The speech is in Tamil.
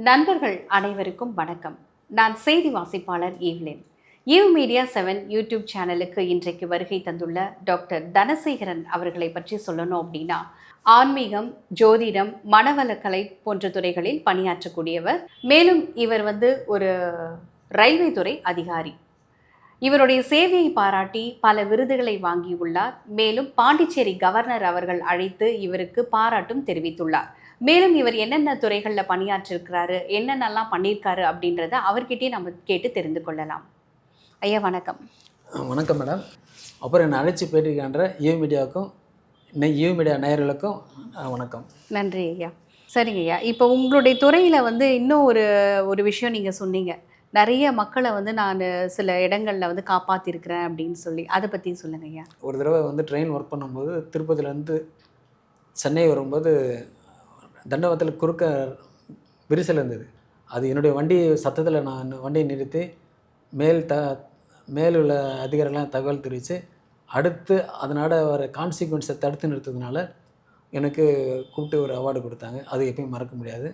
நண்பர்கள் அனைவருக்கும் வணக்கம். நான் செய்தி வாசிப்பாளர் ஈவ்லின். ஈவ் மீடியா 7 யூடியூப் சேனலுக்கு இன்றைக்கு வருகை தந்துள்ள டாக்டர் தனசேகரன் அவர்களை பற்றி சொல்லணும் அப்படின்னா, ஆன்மீகம், ஜோதிடம், மனவளக்கலை போன்ற துறைகளில் பணியாற்றக்கூடியவர். மேலும் இவர் ஒரு ரயில்வே துறை அதிகாரி. இவருடைய சேவையை பாராட்டி பல விருதுகளை வாங்கியுள்ளார். மேலும் பாண்டிச்சேரி கவர்னர் அவர்கள் அழைத்து இவருக்கு பாராட்டும் தெரிவித்துள்ளார். மேலும் இவர் என்னென்ன துறைகளில் பணியாற்றிருக்கிறாரு, என்னென்னலாம் பண்ணியிருக்காரு அப்படின்றத அவர்கிட்டயே நம்ம கேட்டு தெரிந்து கொள்ளலாம். ஐயா வணக்கம். வணக்கம் மேடம். அப்புறம் என்னை அழைச்சி பேட்டிருக்கின்ற ஈவ் மீடியாவுக்கும் ஈவ் மீடியா நேயர்களுக்கும் வணக்கம். நன்றி ஐயா. சரிங்க ஐயா, இப்போ உங்களுடைய துறையில் இன்னும் ஒரு விஷயம் நீங்கள் சொன்னீங்க. நிறைய மக்களை நான் சில இடங்களில் காப்பாற்றிருக்கிறேன் அப்படின்னு சொல்லி, அதை பற்றி சொல்லுங்க ஐயா. ஒரு தடவை ட்ரெயின் ஒர்க் பண்ணும்போது திருப்பதியிலேருந்து சென்னை வரும்போது தண்டவாளத்தில் குறுக்க விரிசல் இருந்தது. அது என்னுடைய வண்டி சத்தத்தில் நான் வண்டியை நிறுத்தி மேலுள்ள அதிகாரிகளாம் தகவல் தெரிவித்து அடுத்து அதனால் வர கான்சிக்வன்ஸை தடுத்து நிறுத்ததுனால எனக்கு கூப்பிட்டு ஒரு அவார்டு கொடுத்தாங்க. அது எப்பயும் மறக்க முடியாது.